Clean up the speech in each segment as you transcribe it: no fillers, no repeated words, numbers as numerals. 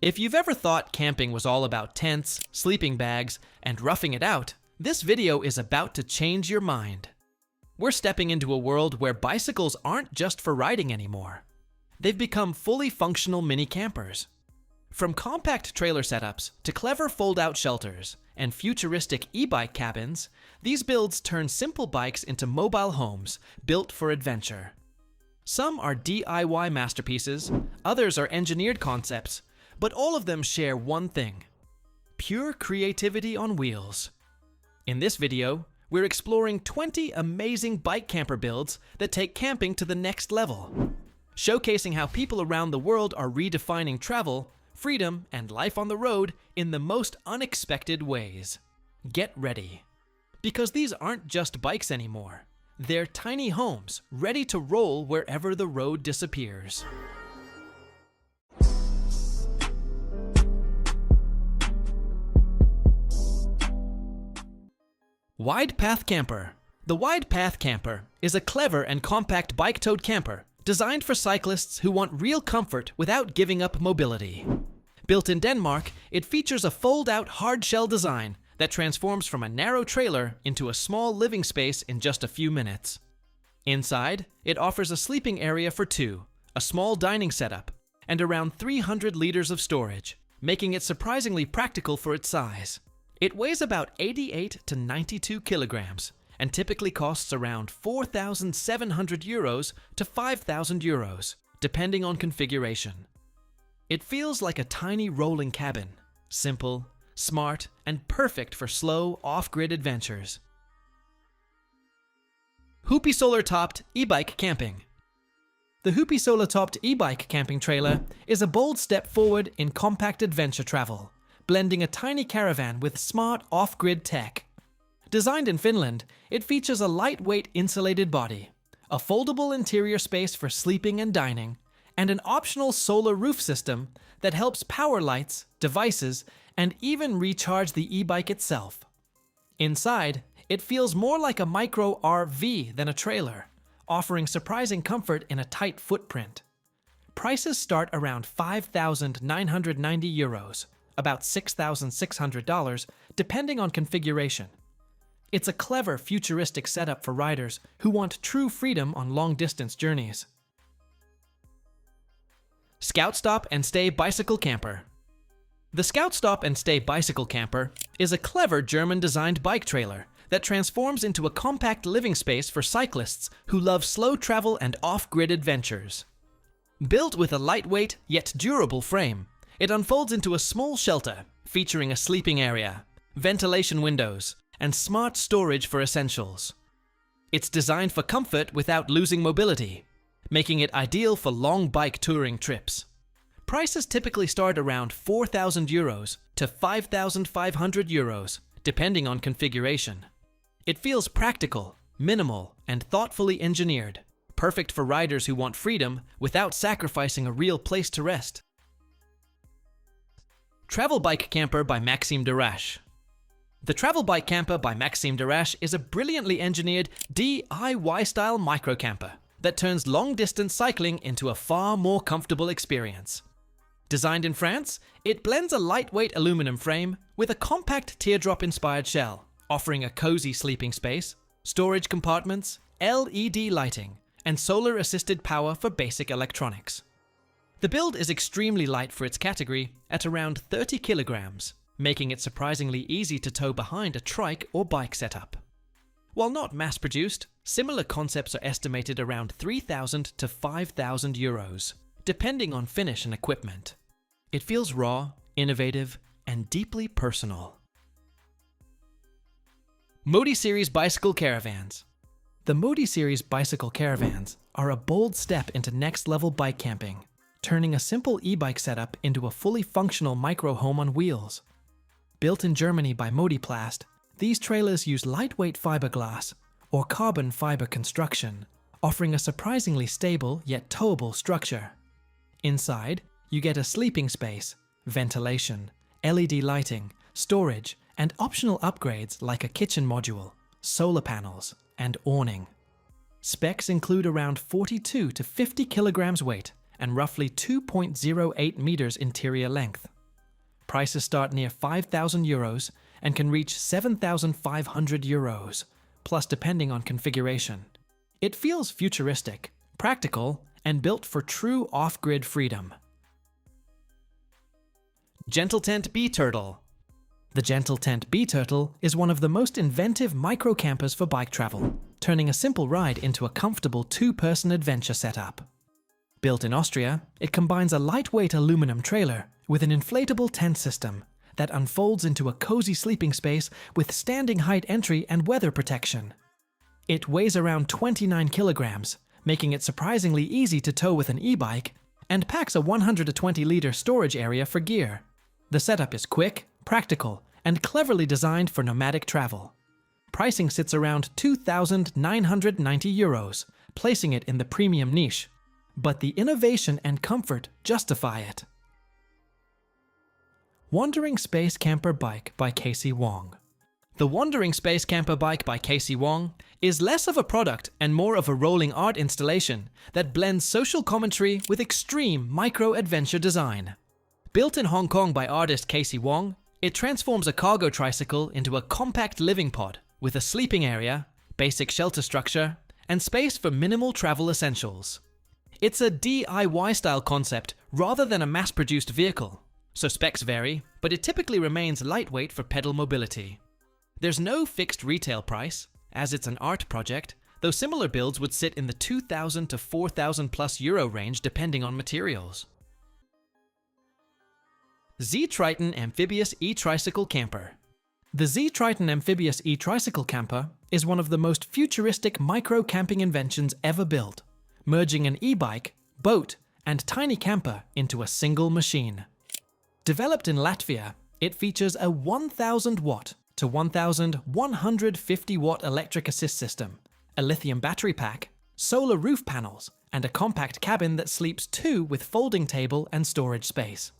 If you've ever thought camping was all about tents, sleeping bags, and roughing it out, this video is about to change your mind. We're stepping into a world where bicycles aren't just for riding anymore. They've become fully functional mini campers. From compact trailer setups to clever fold-out shelters and futuristic e-bike cabins, these builds turn simple bikes into mobile homes built for adventure. Some are DIY masterpieces, others are engineered concepts, but all of them share one thing: pure creativity on wheels. In this video, we're exploring 20 amazing bike camper builds that take camping to the next level, showcasing how people around the world are redefining travel, freedom, and life on the road in the most unexpected ways. Get ready, because these aren't just bikes anymore. They're tiny homes ready to roll wherever the road disappears. Wide Path Camper. The Wide Path Camper is a clever and compact bike-towed camper designed for cyclists who want real comfort without giving up mobility. Built in Denmark, it features a fold-out hard-shell design that transforms from a narrow trailer into a small living space in just a few minutes. Inside, it offers a sleeping area for two, a small dining setup, and around 300 liters of storage, making it surprisingly practical for its size. It weighs about 88 to 92 kilograms and typically costs around 4,700 euros to 5,000 euros, depending on configuration. It feels like a tiny rolling cabin, simple, smart, and perfect for slow, off-grid adventures. Hupi solar-topped e-bike camping. The Hupi solar-topped e-bike camping trailer is a bold step forward in compact adventure travel, blending a tiny caravan with smart off-grid tech. Designed in Finland, it features a lightweight insulated body, a foldable interior space for sleeping and dining, and an optional solar roof system that helps power lights, devices, and even recharge the e-bike itself. Inside, it feels more like a micro RV than a trailer, offering surprising comfort in a tight footprint. Prices start around 5,990 euros, about $6,600, depending on configuration. It's a clever, futuristic setup for riders who want true freedom on long-distance journeys. Scout Stop and Stay Bicycle Camper. The Scout Stop and Stay Bicycle Camper is a clever German-designed bike trailer that transforms into a compact living space for cyclists who love slow travel and off-grid adventures. Built with a lightweight yet durable frame, it unfolds into a small shelter featuring a sleeping area, ventilation windows, and smart storage for essentials. It's designed for comfort without losing mobility, making it ideal for long bike touring trips. Prices typically start around 4,000 euros to 5,500 euros, depending on configuration. It feels practical, minimal, and thoughtfully engineered, perfect for riders who want freedom without sacrificing a real place to rest. Travel Bike Camper by Maxime Derache. The Travel Bike Camper by Maxime Derache is a brilliantly engineered DIY-style micro-camper that turns long-distance cycling into a far more comfortable experience. Designed in France, it blends a lightweight aluminum frame with a compact teardrop-inspired shell, offering a cozy sleeping space, storage compartments, LED lighting, and solar-assisted power for basic electronics. The build is extremely light for its category at around 30 kilograms, making it surprisingly easy to tow behind a trike or bike setup. While not mass-produced, similar concepts are estimated around 3,000 to 5,000 euros, depending on finish and equipment. It feels raw, innovative, and deeply personal. Mody Series Bicycle Caravans. The Mody Series Bicycle Caravans are a bold step into next-level bike camping, turning a simple e-bike setup into a fully functional micro-home on wheels. Built in Germany by Modyplast, these trailers use lightweight fiberglass or carbon fiber construction, offering a surprisingly stable yet towable structure. Inside, you get a sleeping space, ventilation, LED lighting, storage, and optional upgrades like a kitchen module, solar panels, and awning. Specs include around 42 to 50 kilograms weight and roughly 2.08 meters interior length. Prices start near €5,000 and can reach €7,500, plus depending on configuration. It feels futuristic, practical, and built for true off-grid freedom. GentleTent B Turtle. The GentleTent B Turtle is one of the most inventive micro-campers for bike travel, turning a simple ride into a comfortable two-person adventure setup. Built in Austria, it combines a lightweight aluminum trailer with an inflatable tent system that unfolds into a cozy sleeping space with standing height entry and weather protection. It weighs around 29 kilograms, making it surprisingly easy to tow with an e-bike, and packs a 120-liter storage area for gear. The setup is quick, practical, and cleverly designed for nomadic travel. Pricing sits around €2,990, placing it in the premium niche, but the innovation and comfort justify it. Wandering SpaceCamper Bike by Kacey Wong. The Wandering SpaceCamper Bike by Kacey Wong is less of a product and more of a rolling art installation that blends social commentary with extreme micro-adventure design. Built in Hong Kong by artist Kacey Wong, it transforms a cargo tricycle into a compact living pod with a sleeping area, basic shelter structure, and space for minimal travel essentials. It's a DIY-style concept rather than a mass-produced vehicle, so specs vary, but it typically remains lightweight for pedal mobility. There's no fixed retail price, as it's an art project, though similar builds would sit in the €2,000 to €4,000+ range depending on materials. Z-Triton Amphibious E-Tricycle Camper. The Z-Triton Amphibious E-Tricycle Camper is one of the most futuristic micro-camping inventions ever built, merging an e-bike, boat, and tiny camper into a single machine. Developed in Latvia, it features a 1,000 watt to 1,150 watt electric assist system, a lithium battery pack, solar roof panels, and a compact cabin that sleeps two with folding table and storage space.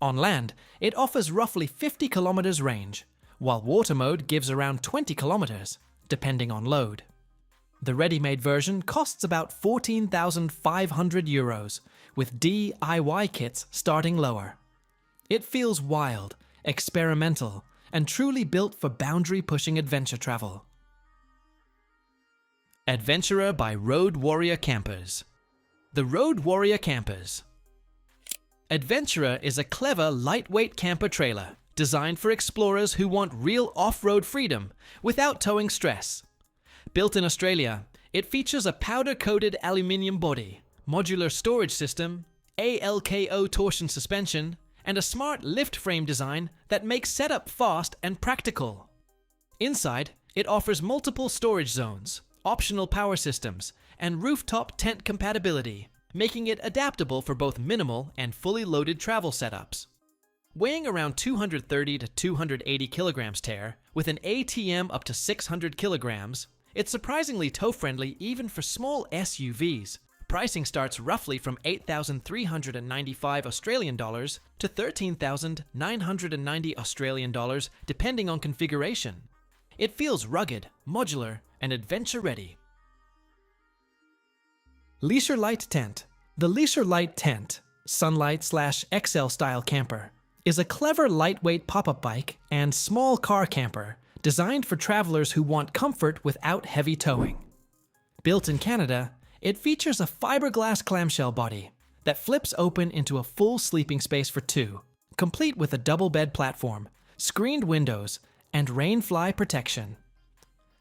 On land, it offers roughly 50 kilometers range, while water mode gives around 20 kilometers, depending on load. The ready-made version costs about €14,500, with DIY kits starting lower. It feels wild, experimental, and truly built for boundary-pushing adventure travel. Adventurer by Road Warrior Campers. The Road Warrior Campers. Adventurer is a clever, lightweight camper trailer designed for explorers who want real off-road freedom without towing stress. Built in Australia, it features a powder-coated aluminium body, modular storage system, ALKO torsion suspension, and a smart lift frame design that makes setup fast and practical. Inside, it offers multiple storage zones, optional power systems, and rooftop tent compatibility, making it adaptable for both minimal and fully loaded travel setups. Weighing around 230 to 280 kilograms tear, with an ATM up to 600 kilograms, it's surprisingly tow-friendly even for small SUVs. Pricing starts roughly from $8,395 Australian dollars to $13,990 Australian dollars, depending on configuration. It feels rugged, modular, and adventure-ready. Leesure-Lite Tent. The Leesure-Lite Tent, Sunlight/XL style camper, is a clever lightweight pop-up bike and small car camper designed for travelers who want comfort without heavy towing. Built in Canada, it features a fiberglass clamshell body that flips open into a full sleeping space for two, complete with a double bed platform, screened windows, and rainfly protection.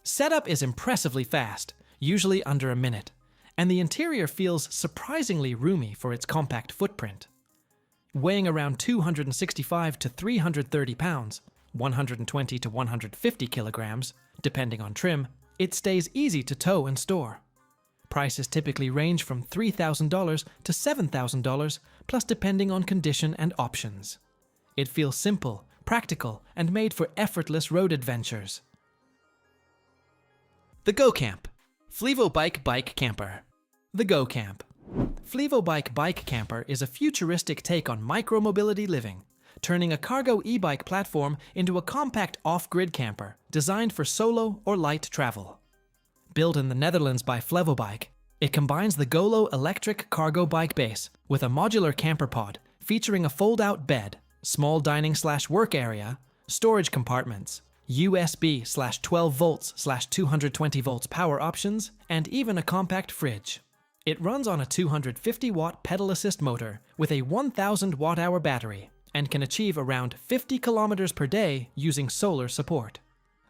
Setup is impressively fast, usually under a minute, and the interior feels surprisingly roomy for its compact footprint. Weighing around 265 to 330 pounds, 120 to 150 kilograms, depending on trim, it stays easy to tow and store. Prices typically range from $3,000 to $7,000, plus depending on condition and options. It feels simple, practical, and made for effortless road adventures. The GoCamp. Flevobike Bike Camper. The GoCamp. Flevobike Bike Camper is a futuristic take on micro-mobility living, turning a cargo e-bike platform into a compact off-grid camper designed for solo or light travel. Built in the Netherlands by Flevobike, it combines the Golo electric cargo bike base with a modular camper pod featuring a fold-out bed, small dining/work area, storage compartments, USB/12 volts/220 volts power options, and even a compact fridge. It runs on a 250-watt pedal assist motor with a 1,000 watt-hour battery and can achieve around 50 kilometers per day using solar support.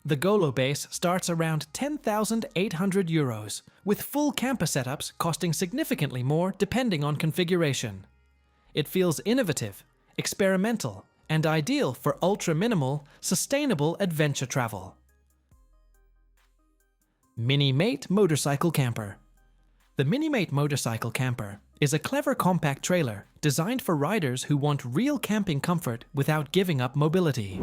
The Golo base starts around €10,800, with full camper setups costing significantly more depending on configuration. It feels innovative, experimental, and ideal for ultra-minimal, sustainable adventure travel. Mini-Mate Motorcycle Camper. The Mini-Mate Motorcycle Camper is a clever compact trailer designed for riders who want real camping comfort without giving up mobility.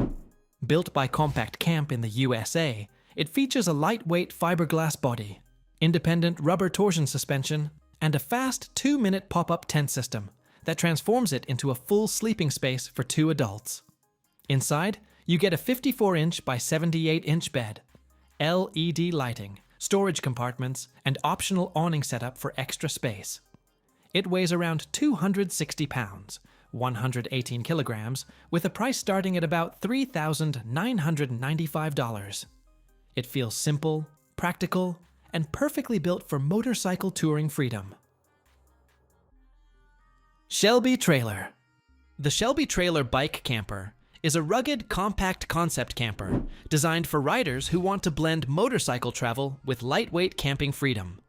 Built by Compact Camp in the USA, it features a lightweight fiberglass body, independent rubber torsion suspension, and a fast 2-minute pop-up tent system that transforms it into a full sleeping space for 2 adults. Inside, you get a 54-inch by 78-inch bed, LED lighting, storage compartments, and optional awning setup for extra space. It weighs around 260 pounds, 118 kilograms, with a price starting at about $3,995. It feels simple, practical, and perfectly built for motorcycle touring freedom. Shelby Trailer. The Shelby Trailer Bike Camper is a rugged, compact concept camper designed for riders who want to blend motorcycle travel with lightweight camping freedom.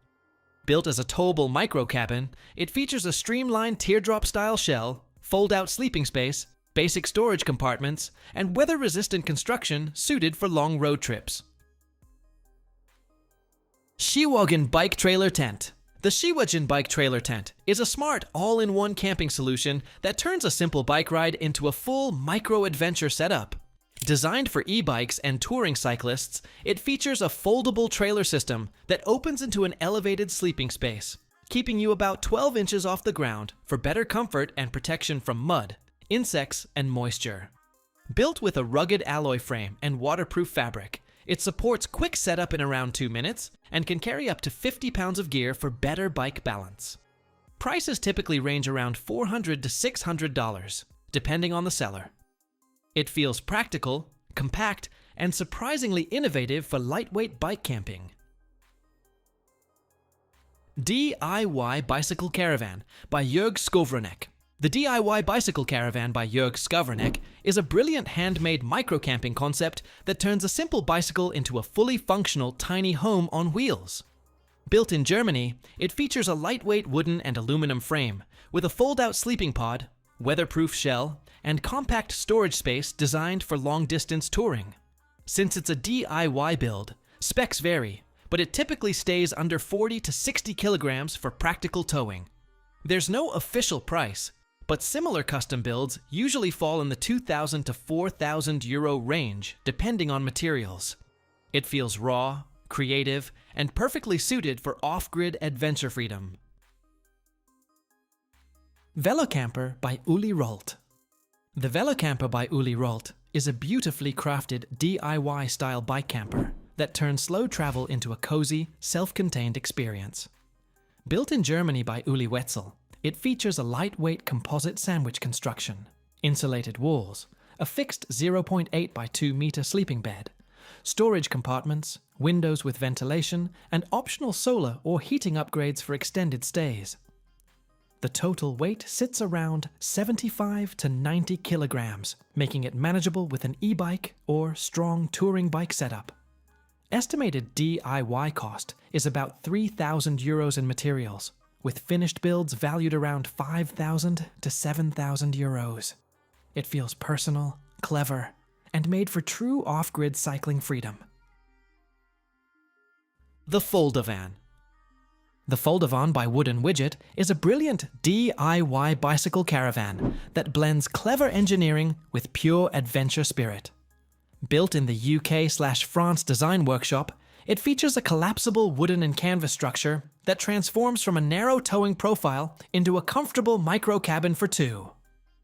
Built as a towable micro cabin, it features a streamlined teardrop-style shell, fold-out sleeping space, basic storage compartments, and weather-resistant construction suited for long road trips. SHIWAGIN Bike Trailer Tent. The SHIWAGIN Bike Trailer Tent is a smart, all-in-one camping solution that turns a simple bike ride into a full micro-adventure setup. Designed for e-bikes and touring cyclists, it features a foldable trailer system that opens into an elevated sleeping space, keeping you about 12 inches off the ground for better comfort and protection from mud, insects, and moisture. Built with a rugged alloy frame and waterproof fabric, it supports quick setup in around 2 minutes and can carry up to 50 pounds of gear for better bike balance. Prices typically range around $400 to $600, depending on the seller. It feels practical, compact, and surprisingly innovative for lightweight bike camping. DIY Bicycle Caravan by Jörg Skowronek. The DIY Bicycle Caravan by Jörg Skowronek is a brilliant handmade micro-camping concept that turns a simple bicycle into a fully functional tiny home on wheels. Built in Germany, it features a lightweight wooden and aluminum frame with a fold-out sleeping pod, weatherproof shell, and compact storage space designed for long-distance touring. Since it's a DIY build, specs vary, but it typically stays under 40 to 60 kilograms for practical towing. There's no official price, but similar custom builds usually fall in the €2,000 to €4,000 range, depending on materials. It feels raw, creative, and perfectly suited for off-grid adventure freedom. Velocamper by Uli Rollt. The Velocamper by Uli Rollt is a beautifully crafted DIY-style bike camper that turns slow travel into a cozy, self-contained experience. Built in Germany by Uli Wetzel, it features a lightweight composite sandwich construction, insulated walls, a fixed 0.8 by 2 meter sleeping bed, storage compartments, windows with ventilation, and optional solar or heating upgrades for extended stays. The total weight sits around 75 to 90 kilograms, making it manageable with an e-bike or strong touring bike setup. Estimated DIY cost is about €3,000 in materials, with finished builds valued around €5,000 to €7,000. It feels personal, clever, and made for true off-grid cycling freedom. The Foldavan. The Foldavan by Wooden Widget is a brilliant DIY bicycle caravan that blends clever engineering with pure adventure spirit. Built in the UK/France design workshop, it features a collapsible wooden and canvas structure that transforms from a narrow towing profile into a comfortable micro cabin for 2.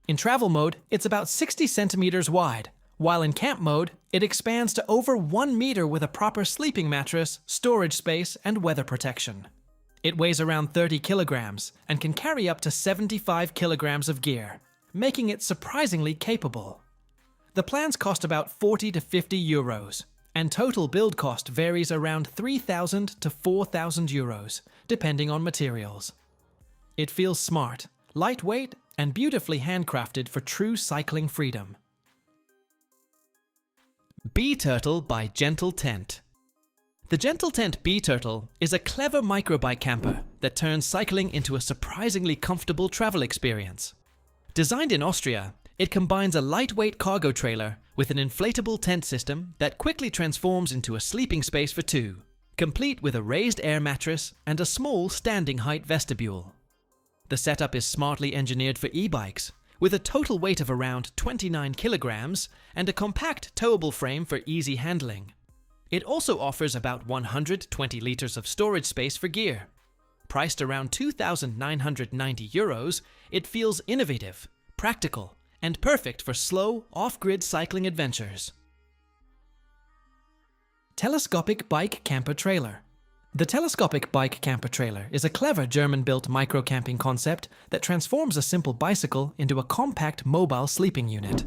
In travel mode, it's about 60 centimeters wide, while in camp mode, it expands to over 1 meter with a proper sleeping mattress, storage space, and weather protection. It weighs around 30 kilograms and can carry up to 75 kilograms of gear, making it surprisingly capable. The plans cost about 40 to 50 euros, and total build cost varies around 3,000 to 4,000 euros, depending on materials. It feels smart, lightweight, and beautifully handcrafted for true cycling freedom. B Turtle by GentleTent. The GentleTent B Turtle is a clever microbike camper that turns cycling into a surprisingly comfortable travel experience. Designed in Austria, it combines a lightweight cargo trailer with an inflatable tent system that quickly transforms into a sleeping space for two, complete with a raised air mattress and a small standing height vestibule. The setup is smartly engineered for e-bikes, with a total weight of around 29 kilograms and a compact towable frame for easy handling. It also offers about 120 liters of storage space for gear. Priced around 2,990 euros, it feels innovative, practical, and perfect for slow, off-grid cycling adventures. Telescopic Bike Camper Trailer. The Telescopic Bike Camper Trailer is a clever German-built micro-camping concept that transforms a simple bicycle into a compact mobile sleeping unit.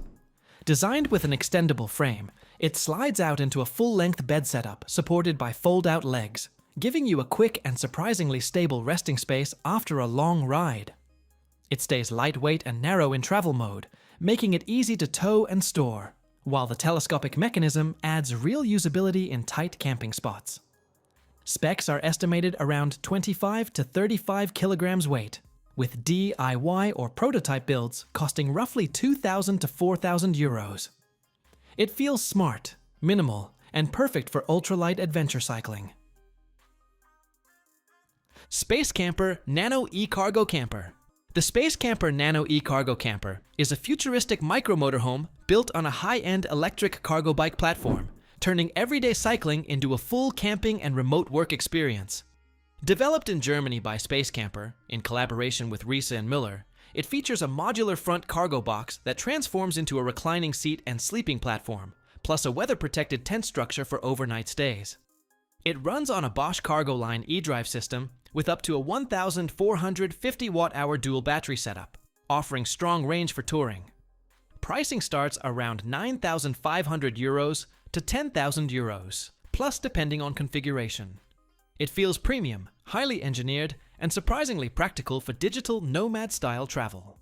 Designed with an extendable frame, it slides out into a full-length bed setup supported by fold-out legs, giving you a quick and surprisingly stable resting space after a long ride. It stays lightweight and narrow in travel mode, making it easy to tow and store, while the telescopic mechanism adds real usability in tight camping spots. Specs are estimated around 25 to 35 kilograms weight, with DIY or prototype builds costing roughly 2,000 to 4,000 euros. It feels smart, minimal, and perfect for ultralight adventure cycling. SpaceCamper Nano E-Cargo Camper. The SpaceCamper Nano E-Cargo Camper is a futuristic micro-motorhome built on a high-end electric cargo bike platform, turning everyday cycling into a full camping and remote work experience. Developed in Germany by SpaceCamper, in collaboration with Riese and Müller, it features a modular front cargo box that transforms into a reclining seat and sleeping platform, plus a weather-protected tent structure for overnight stays. It runs on a Bosch Cargo Line eDrive system with up to a 1,450 watt-hour dual battery setup, offering strong range for touring. Pricing starts around 9,500 euros to 10,000 euros, plus depending on configuration. It feels premium, highly engineered, and surprisingly practical for digital nomad-style travel.